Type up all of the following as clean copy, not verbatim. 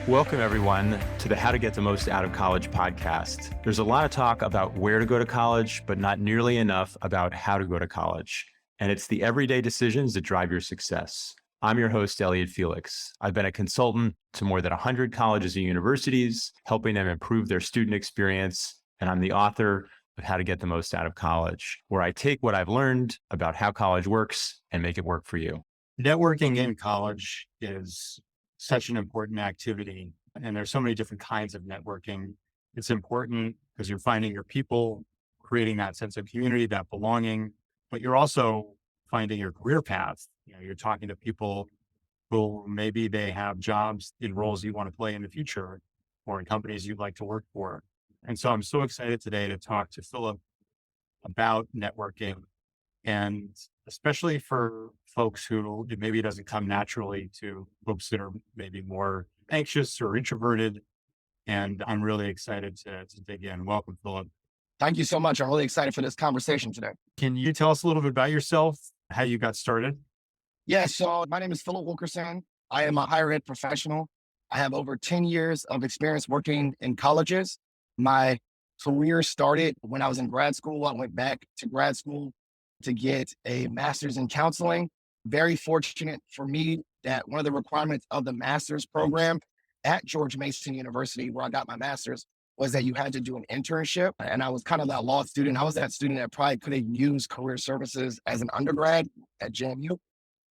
Welcome, everyone, to the How to Get the Most Out of College podcast. There's a lot of talk about where to go to college, but not nearly enough about how to go to college. And it's the everyday decisions that drive your success. I'm your host, Elliot Felix. I've been a consultant to more than 100 colleges and universities, helping them improve their student experience. And I'm the author of How to Get the Most Out of College, where I take what I've learned about how college works and make it work for you. Networking in college is such an important activity, and there's so many different kinds of networking. It's important because you're finding your people, creating that sense of community, that belonging, but you're also finding your career path. You're talking to people who maybe they have jobs in roles you want to play in the future or in companies you'd like to work for. And so I'm so excited today to talk to Philip about networking, and especially for folks who maybe it doesn't come naturally, to folks that are maybe more anxious or introverted. And I'm really excited to dig in. Welcome, Philip. Thank you so much. I'm really excited for this conversation today. Can you tell us a little bit about yourself, how you got started? Yeah, so my name is Philip Wilkerson. I am a higher ed professional. I have over 10 years of experience working in colleges. My career started when I was in grad school. I went back to grad school to get a master's in counseling. Very fortunate for me that one of the requirements of the master's program at George Mason University, where I got my master's, was that you had to do an internship. And I was kind of that law student. I was that student that probably could have used career services as an undergrad at JMU.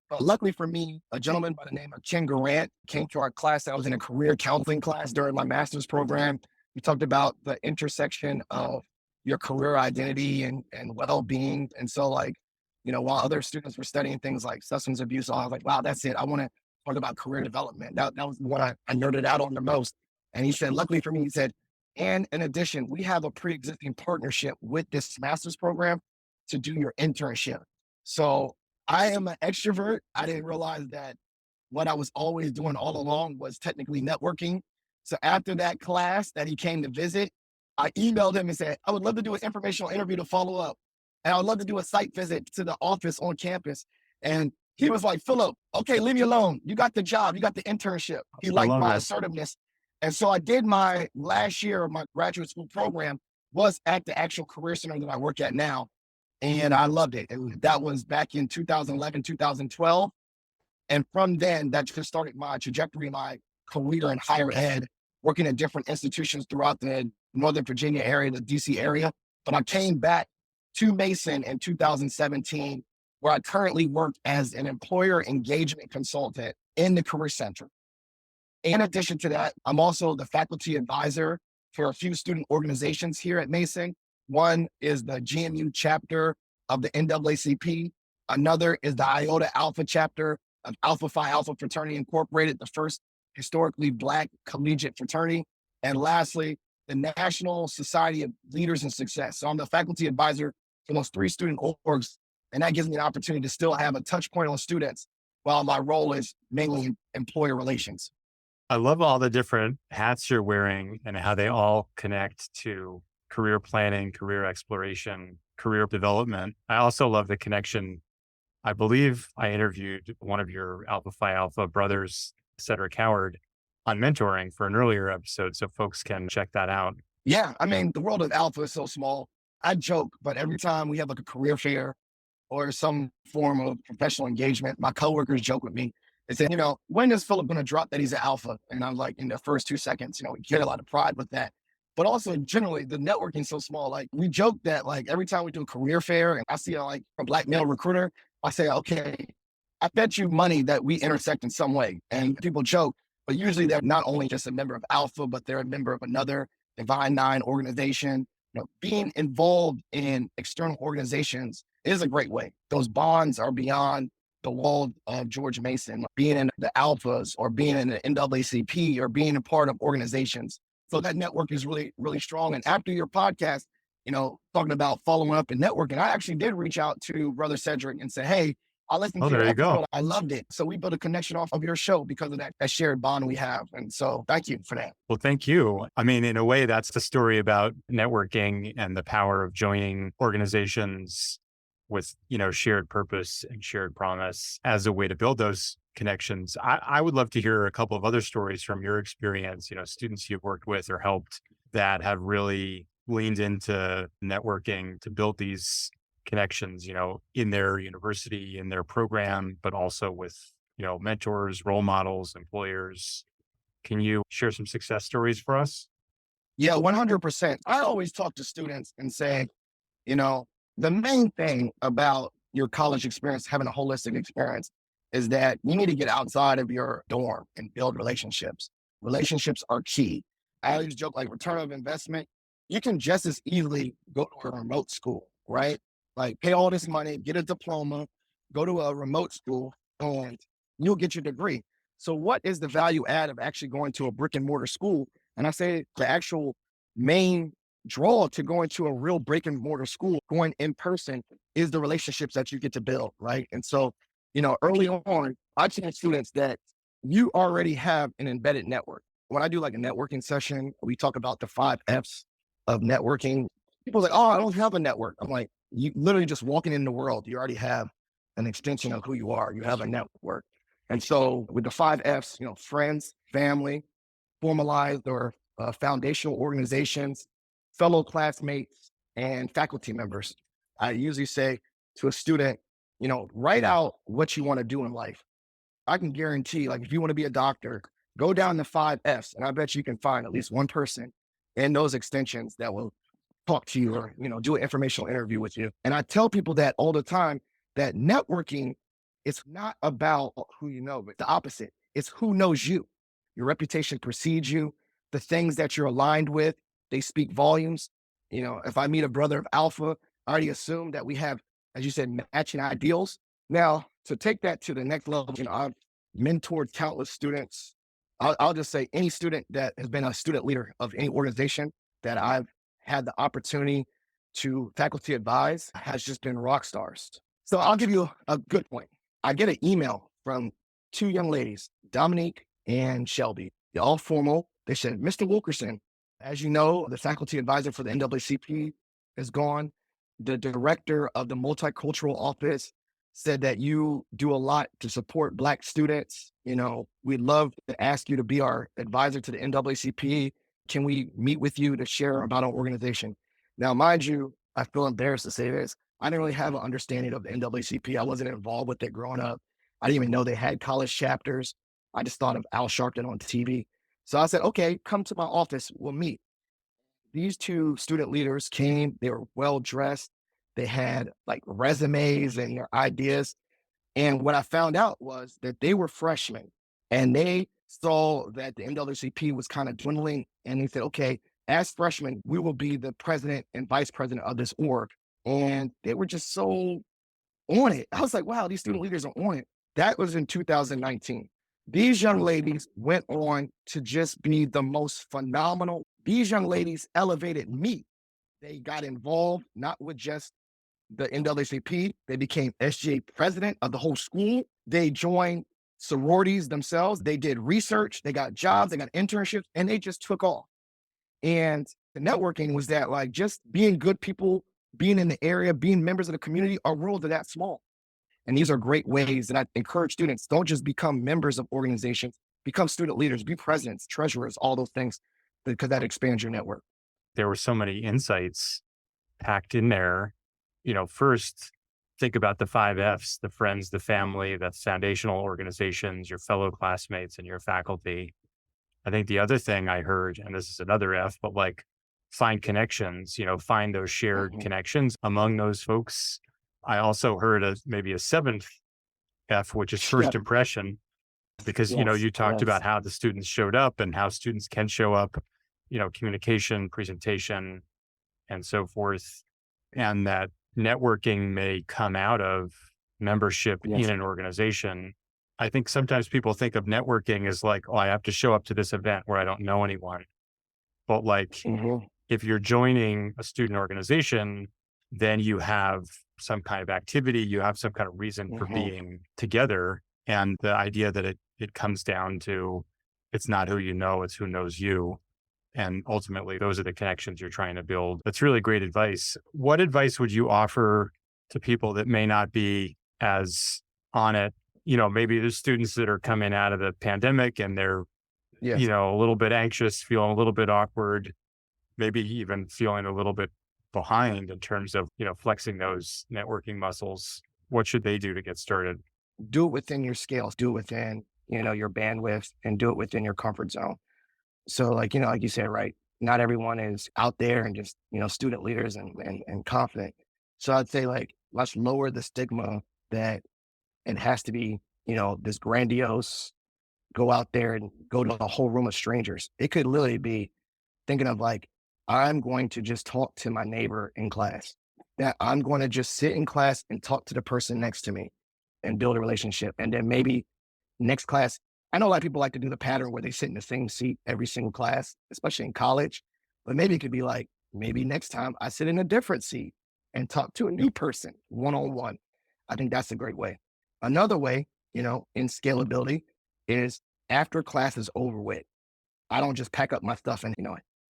But luckily for me, a gentleman by the name of Ken Garant came to our class. I was in a career counseling class during my master's program. We talked about the intersection of your career identity and well-being. And so while other students were studying things like substance abuse, I was like, wow, that's it. I want to talk about career development. That was what I nerded out on the most. And he said, luckily for me, he said, and in addition, we have a pre-existing partnership with this master's program to do your internship. So I am an extrovert. I didn't realize that what I was always doing all along was technically networking. So after that class that he came to visit, I emailed him and said, I would love to do an informational interview to follow up. And I would love to do a site visit to the office on campus. And he was like, Philip, okay, leave me alone. You got the job. You got the internship. He liked my assertiveness. And so I did my last year of my graduate school program was at the actual career center that I work at now. And I loved it. That was back in 2011, 2012. And from then, that just started my trajectory, my career in higher ed, working at different institutions throughout the Northern Virginia area, the DC area. But I came back to Mason in 2017, where I currently work as an employer engagement consultant in the Career Center. In addition to that, I'm also the faculty advisor for a few student organizations here at Mason. One is the GMU chapter of the NAACP. Another is the Iota Alpha chapter of Alpha Phi Alpha Fraternity Incorporated, the first historically Black collegiate fraternity. And lastly, the National Society of Leaders in Success. So I'm the faculty advisor for those three student orgs, and that gives me an opportunity to still have a touch point on students while my role is mainly in employer relations. I love all the different hats you're wearing and how they all connect to career planning, career exploration, career development. I also love the connection. I believe I interviewed one of your Alpha Phi Alpha brothers, Cedric Howard, on mentoring for an earlier episode, so folks can check that out. Yeah, I mean, the world of Alpha is so small. I joke, but every time we have like a career fair or some form of professional engagement, my coworkers joke with me. They say, when is Philip going to drop that he's an alpha? And I'm like, in the first 2 seconds, we get a lot of pride with that. But also generally the networking is so small. Like we joke that every time we do a career fair and I see a Black male recruiter, I say, okay, I bet you money that we intersect in some way. And people joke, but usually they're not only just a member of Alpha, but they're a member of another Divine Nine organization. Being involved in external organizations is a great way. Those bonds are beyond the wall of George Mason, being in the Alphas or being in the NAACP or being a part of organizations. So that network is really, really strong. And after your podcast, talking about following up and networking, I actually did reach out to Brother Cedric and say, hey, I listened to your episode. I loved it. So we built a connection off of your show because of that shared bond we have. And so thank you for that. Well, thank you. I mean, in a way, that's the story about networking and the power of joining organizations with, shared purpose and shared promise as a way to build those connections. I would love to hear a couple of other stories from your experience, students you've worked with or helped that have really leaned into networking to build these connections, in their university, in their program, but also with, mentors, role models, employers. Can you share some success stories for us? Yeah, 100%. I always talk to students and say, you know, the main thing about your college experience, having a holistic experience, is that you need to get outside of your dorm and build relationships. Relationships are key. I always joke like return of investment. You can just as easily go to a remote school, right? Like pay all this money, get a diploma, go to a remote school, and you'll get your degree. So, what is the value add of actually going to a brick and mortar school? And I say the actual main draw to going to a real brick and mortar school, going in person, is the relationships that you get to build, right? And so, early on, I tell students that you already have an embedded network. When I do like a networking session, we talk about the 5 F's of networking. People are like, oh, I don't have a network. I'm like, you literally just walking in the world, you already have an extension of who you are. You have a network. And so with the 5 F's, friends, family, formalized or foundational organizations, fellow classmates, and faculty members. I usually say to a student, write out what you want to do in life. I can guarantee, like, if you want to be a doctor, go down the 5 F's, and I bet you can find at least one person in those extensions that will talk to you or, do an informational interview with you. And I tell people that all the time that networking is not about who you know, but the opposite. It's who knows you. Your reputation precedes you. The things that you're aligned with, they speak volumes. If I meet a brother of Alpha, I already assume that we have, as you said, matching ideals. Now, to take that to the next level, I've mentored countless students. I'll just say any student that has been a student leader of any organization that I've had the opportunity to faculty advise has just been rock stars. So I'll give you a good point. I get an email from 2 young ladies, Dominique and Shelby. They're all formal. They said, Mr. Wilkerson, as you know, the faculty advisor for the NAACP is gone. The director of the multicultural office said that you do a lot to support Black students. We'd love to ask you to be our advisor to the NAACP. Can we meet with you to share about our organization? Now, mind you, I feel embarrassed to say this. I didn't really have an understanding of the NAACP. I wasn't involved with it growing up. I didn't even know they had college chapters. I just thought of Al Sharpton on TV. So I said, okay, come to my office. We'll meet. These 2 student leaders came. They were well dressed. They had like resumes and their ideas. And what I found out was that they were freshmen and they saw that the NAACP was kind of dwindling. And they said, okay, as freshmen, we will be the president and vice president of this org. And they were just so on it. I was like, wow, these student leaders are on it. That was in 2019. These young ladies went on to just be the most phenomenal. These young ladies elevated me. They got involved, not with just the NAACP. They became SGA president of the whole school. They joined sororities themselves. They did research. They got jobs. They got internships, and they just took off. And the networking was that, like, just being good people, being in the area, being members of the community, our world are that small. And these are great ways that I encourage students, don't just become members of organizations, become student leaders, be presidents, treasurers, all those things, because that expands your network. There were so many insights packed in there. First, think about the 5 F's, the friends, the family, the foundational organizations, your fellow classmates, and your faculty. I think the other thing I heard, and this is another F, but like find connections, find those shared connections among those folks. I also heard maybe a 7th F, which is first impression, because, you talked about how the students showed up and how students can show up, communication, presentation, and so forth. And that networking may come out of membership in an organization. I think sometimes people think of networking as like, oh, I have to show up to this event where I don't know anyone. But like, if you're joining a student organization, then you have some kind of activity, you have some kind of reason for being together. And the idea that it comes down to, it's not who you know, it's who knows you. And ultimately, those are the connections you're trying to build. That's really great advice. What advice would you offer to people that may not be as on it maybe there's students that are coming out of the pandemic and they're, Yes. a little bit anxious, feeling a little bit awkward, maybe even feeling a little bit behind in terms of, flexing those networking muscles. What should they do to get started? Do it within your scales, do it within, your bandwidth, and do it within your comfort zone. So like you said, right, not everyone is out there and just, student leaders and confident. So I'd say like, let's lower the stigma that it has to be, this grandiose, go out there and go to a whole room of strangers. It could literally be thinking of like, I'm going to just talk to my neighbor in class, that I'm going to just sit in class and talk to the person next to me and build a relationship. And then maybe next class, I know a lot of people like to do the pattern where they sit in the same seat every single class, especially in college, but maybe it could be like, maybe next time I sit in a different seat and talk to a new person one-on-one. I think that's a great way. Another way, in scalability is after class is over with, I don't just pack up my stuff and,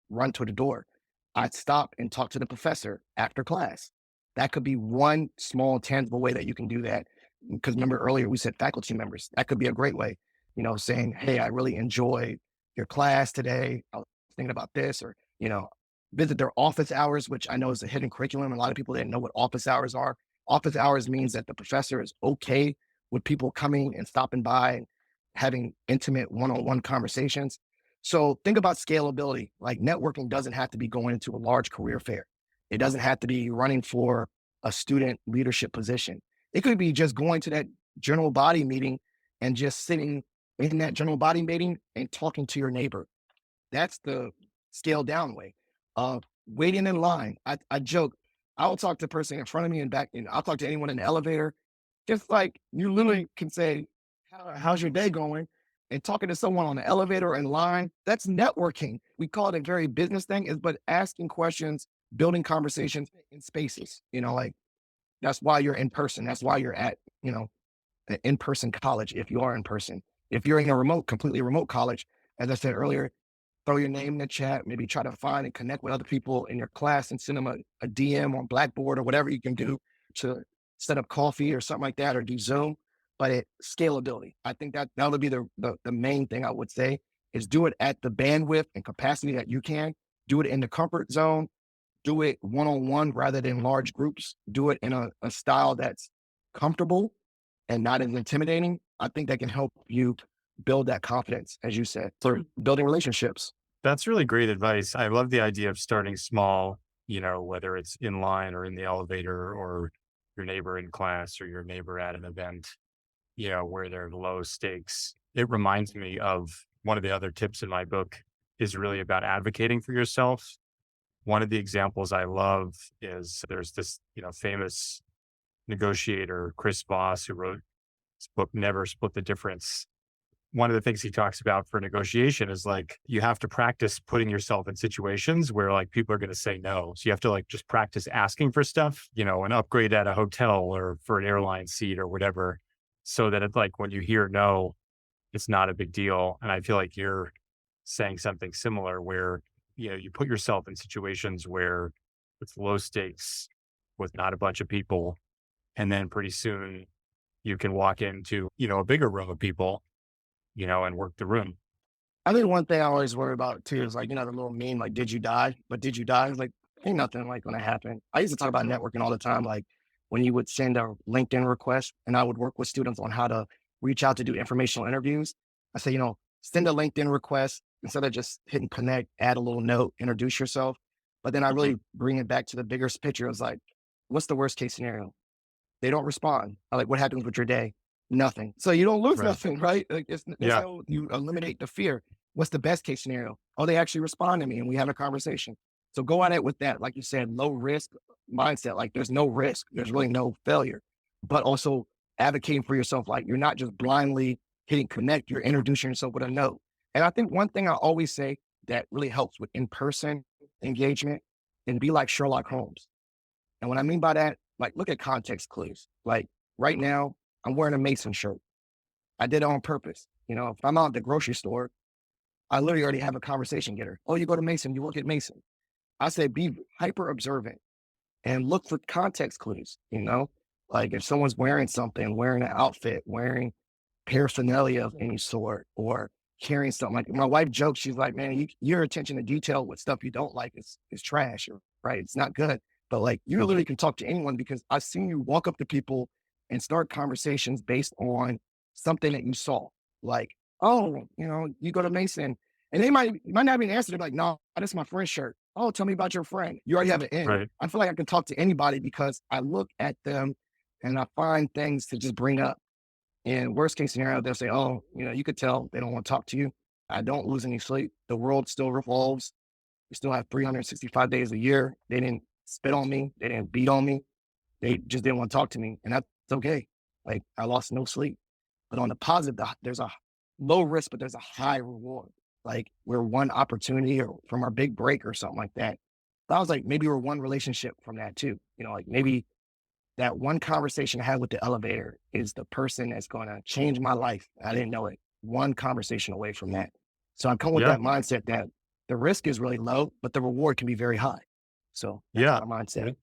run to the door. I stop and talk to the professor after class. That could be one small tangible way that you can do that. Because remember earlier we said faculty members, that could be a great way, saying, hey, I really enjoyed your class today. I was thinking about this, or, visit their office hours, which I know is a hidden curriculum. A lot of people didn't know what office hours are. Office hours means that the professor is okay with people coming and stopping by and having intimate one-on-one conversations. So think about scalability. Like networking doesn't have to be going into a large career fair. It doesn't have to be running for a student leadership position. It could be just going to that general body meeting and just sitting in that general body meeting and talking to your neighbor. That's the scaled down way. Waiting in line. I joke, I will talk to the person in front of me and back, and I'll talk to anyone in the elevator. Just like you literally can say, how's your day going? And talking to someone on the elevator or in line, that's networking. We call it a very business thing, but asking questions, building conversations in spaces, like that's why you're in person. That's why you're at, an in-person college. If you are in person, if you're in a completely remote college, as I said earlier, throw your name in the chat, maybe try to find and connect with other people in your class and send them a DM on Blackboard or whatever you can do to set up coffee or something like that, or do Zoom. But scalability, I think that would be the main thing I would say is do it at the bandwidth and capacity that you can. Do it in the comfort zone. Do it one-on-one rather than large groups. Do it in a style that's comfortable and not as intimidating. I think that can help you build that confidence, as you said, for building relationships. That's really great advice. I love the idea of starting small, whether it's in line or in the elevator or your neighbor in class or your neighbor at an event, where they're low stakes. It reminds me of one of the other tips in my book is really about advocating for yourself. One of the examples I love is there's this, famous negotiator, Chris Voss, who wrote this book, Never Split the Difference. One of the things he talks about for negotiation is like, you have to practice putting yourself in situations where like people are going to say no. So you have to like just practice asking for stuff, an upgrade at a hotel or for an airline seat or whatever, so that it's like when you hear no, it's not a big deal. And I feel like you're saying something similar where, you put yourself in situations where it's low stakes with not a bunch of people. And then pretty soon you can walk into, a bigger room of people, and work the room. I think one thing I always worry about too is like, the little meme, like, did you die? But did you die? It's like, ain't nothing like gonna happen. I used to talk about networking all the time. Like when you would send a LinkedIn request and I would work with students on how to reach out to do informational interviews. I say, send a LinkedIn request instead of just hitting connect, add a little note, introduce yourself. But then I really bring it back to the bigger picture. It's like, what's the worst case scenario? They don't respond. I'm like, what happens with your day? Nothing. So you don't lose Right. nothing, right? Like Yeah. you eliminate the fear. What's the best case scenario? Oh, they actually respond to me and we have a conversation. So go at it with that, like you said, low risk mindset. Like there's no risk. There's really no failure, but also advocating for yourself. Like you're not just blindly hitting connect, you're introducing yourself with a note. And I think one thing I always say that really helps with in-person engagement and be like Sherlock Holmes. And what I mean by that, like look at context clues. Like right now, I'm wearing a Mason shirt. I did it on purpose. If I'm out at the grocery store, I literally already have a conversation getter. Oh, you go to Mason, you work at Mason. I say be hyper observant and look for context clues, like if someone's wearing something, wearing an outfit, wearing paraphernalia of any sort or carrying something. Like my wife jokes, she's like, man, your attention to detail with stuff you don't like is trash, or, right? It's not good. But like you literally can talk to anyone because I've seen you walk up to people and start conversations based on something that you saw. Like, oh, you go to Mason and you might not even answer. They're like, no, that's my friend's shirt. Oh, tell me about your friend. You already have an in. Right. I feel like I can talk to anybody because I look at them and I find things to just bring up. In worst case scenario, they'll say, oh, you could tell they don't want to talk to you. I don't lose any sleep. The world still revolves. We still have 365 days a year. They didn't spit on me. They didn't beat on me. They just didn't want to talk to me. And that's okay. Like I lost no sleep. But on the positive, there's a low risk, but there's a high reward. Like we're one opportunity or from our big break or something like that. I was like, maybe we're one relationship from that too. Like maybe that one conversation I had with the elevator is the person that's going to change my life. I didn't know it. One conversation away from that. So I've come with Yeah. that mindset that the risk is really low, but the reward can be very high. So that's Yeah. my mindset.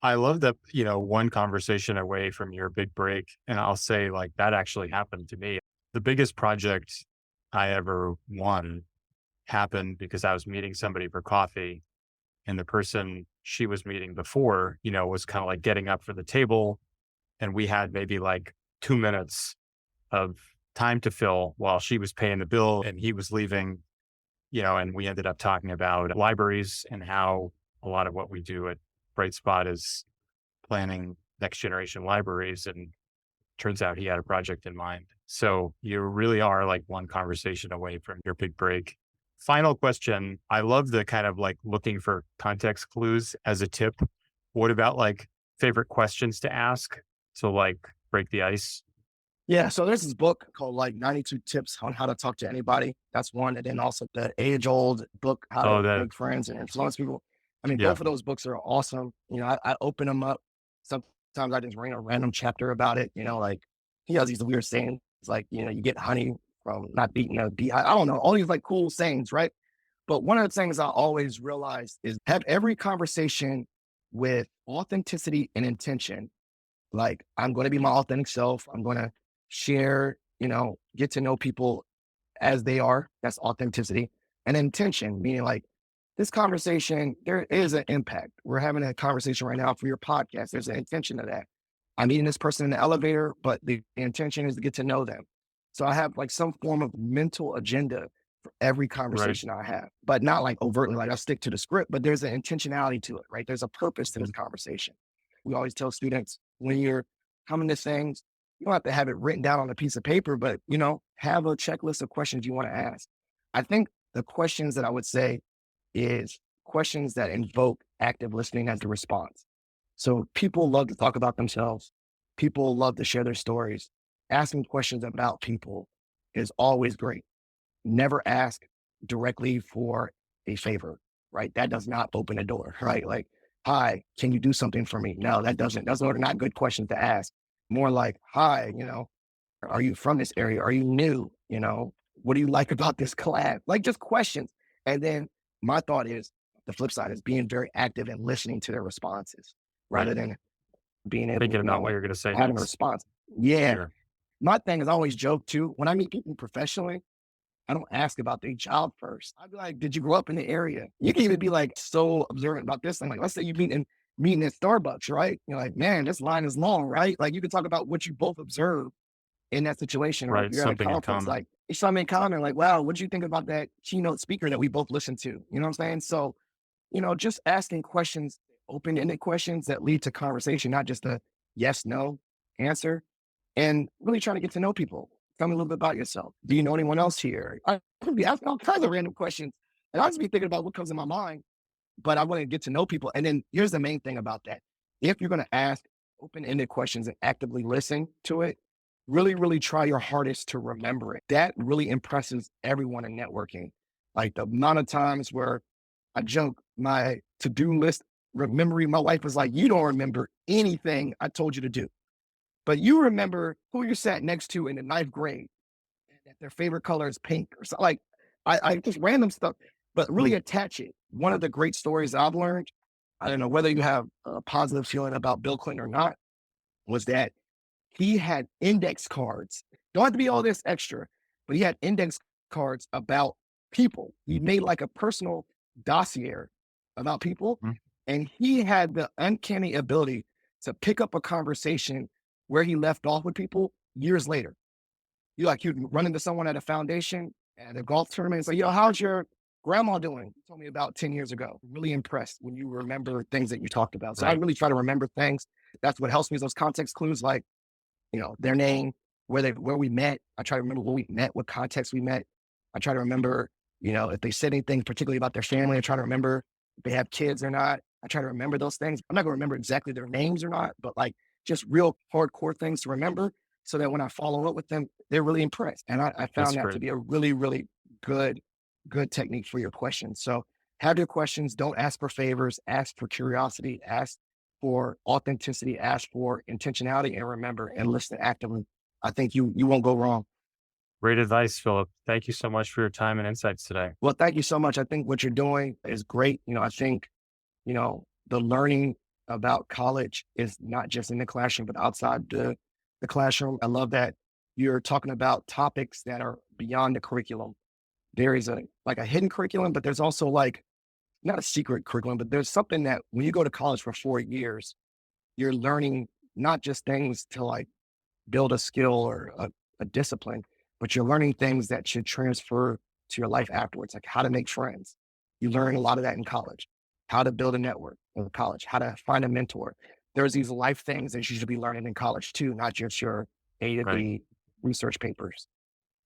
I love that, one conversation away from your big break. And I'll say like that actually happened to me. The biggest project I ever won happened because I was meeting somebody for coffee, and the person she was meeting before, was kind of like getting up for the table. And we had maybe like 2 minutes of time to fill while she was paying the bill and he was leaving, and we ended up talking about libraries and how a lot of what we do at Bright Spot is planning next generation libraries. And turns out he had a project in mind. So you really are like one conversation away from your big break. Final question. I love the kind of like looking for context clues as a tip. What about like favorite questions to ask? So like break the ice. Yeah. So there's this book called like 92 Tips on How to Talk to Anybody. That's one. And then also the age old book, How Oh, to Make Friends and Influence People. I mean, yeah. both of those books are awesome. I open them up. Sometimes I just read a random chapter about it. Like he has these weird sayings like, you get honey from not beating a beehive. I don't know, all these like cool sayings, right? But one of the things I always realize is have every conversation with authenticity and intention. Like I'm going to be my authentic self. I'm going to share, get to know people as they are. That's authenticity. And intention, meaning like this conversation, there is an impact. We're having a conversation right now for your podcast. There's an intention to that. I'm meeting this person in the elevator, but the intention is to get to know them. So I have like some form of mental agenda for every conversation I have, but not like overtly, like I stick to the script, but there's an intentionality to it, right? There's a purpose to this conversation. We always tell students when you're coming to things, you don't have to have it written down on a piece of paper, but have a checklist of questions you want to ask. I think the questions that I would say is questions that invoke active listening as the response. So people love to talk about themselves. People love to share their stories. Asking questions about people is always great. Never ask directly for a favor, right? That does not open a door, right? Like, hi, can you do something for me? No, that doesn't. Those are not good questions to ask. More like, hi, are you from this area? Are you new? What do you like about this collab? Like just questions. And then my thought is the flip side is being very active and listening to their responses rather than being able Thinking to, about what you're going to say having a next. response. Yeah. Sure. My thing is I always joke too. When I meet people professionally, I don't ask about their job first. I'd be like, did you grow up in the area? You can even be like so observant about this thing. Like, let's say you meeting at Starbucks, right? You're like, man, this line is long, right? Like you can talk about what you both observed in that situation, or if Right. you're at a Something in conference, common. like it's something in common, like, wow, what do you think about that keynote speaker that we both listened to? You know what I'm saying? So, just asking questions, open-ended questions that lead to conversation, not just a yes, no answer, and really trying to get to know people. Tell me a little bit about yourself. Do you know anyone else here? I could be asking all kinds of random questions, and I'll just be thinking about what comes in my mind, but I want to get to know people. And then here's the main thing about that. If you're going to ask open-ended questions and actively listen to it, really, really try your hardest to remember it. That really impresses everyone in networking. Like the amount of times where I joke, my to-do list memory, my wife was like, you don't remember anything I told you to do, but you remember who you sat next to in the ninth grade and that their favorite color is pink or something. Like I just random stuff, but really attach it. One of the great stories I've learned, I don't know whether you have a positive feeling about Bill Clinton or not, was that he had index cards. Don't have to be all this extra, but he had index cards about people. He made like a personal dossier about people. Mhm. And he had the uncanny ability to pick up a conversation where he left off with people years later. You'd run into someone at a foundation at a golf tournament and say, how's your grandma doing? You told me about 10 years ago. Really impressed when you remember things that you talked about. So I Right. really try to remember things. That's what helps me is those context clues, like, their name, where we met. I try to remember where we met, what context we met. I try to remember, if they said anything particularly about their family. I try to remember if they have kids or not. I try to remember those things. I'm not going to remember exactly their names or not, but like just real hardcore things to remember so that when I follow up with them, they're really impressed. And I That's found that to great. be a really, really good, good technique for your questions. So have your questions. Don't ask for favors. Ask for curiosity. Ask for authenticity. Ask for intentionality. And remember and listen actively. I think you won't go wrong. Great advice, Philip. Thank you so much for your time and insights today. Well, thank you so much. I think what you're doing is great. I think, the learning about college is not just in the classroom, but outside the classroom. I love that you're talking about topics that are beyond the curriculum. There is a hidden curriculum, but there's also like not a secret curriculum, but there's something that when you go to college for 4 years, you're learning not just things to like build a skill or a discipline, but you're learning things that should transfer to your life afterwards, like how to make friends. You learn a lot of that in college, how to build a network in college, how to find a mentor. There's these life things that you should be learning in college too, not just your A to Right. B research papers.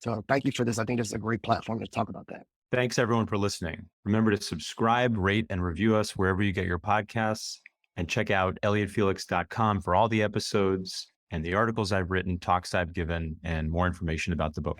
So thank you for this. I think this is a great platform to talk about that. Thanks everyone for listening. Remember to subscribe, rate, and review us wherever you get your podcasts. And check out elliottfelix.com for all the episodes and the articles I've written, talks I've given, and more information about the book.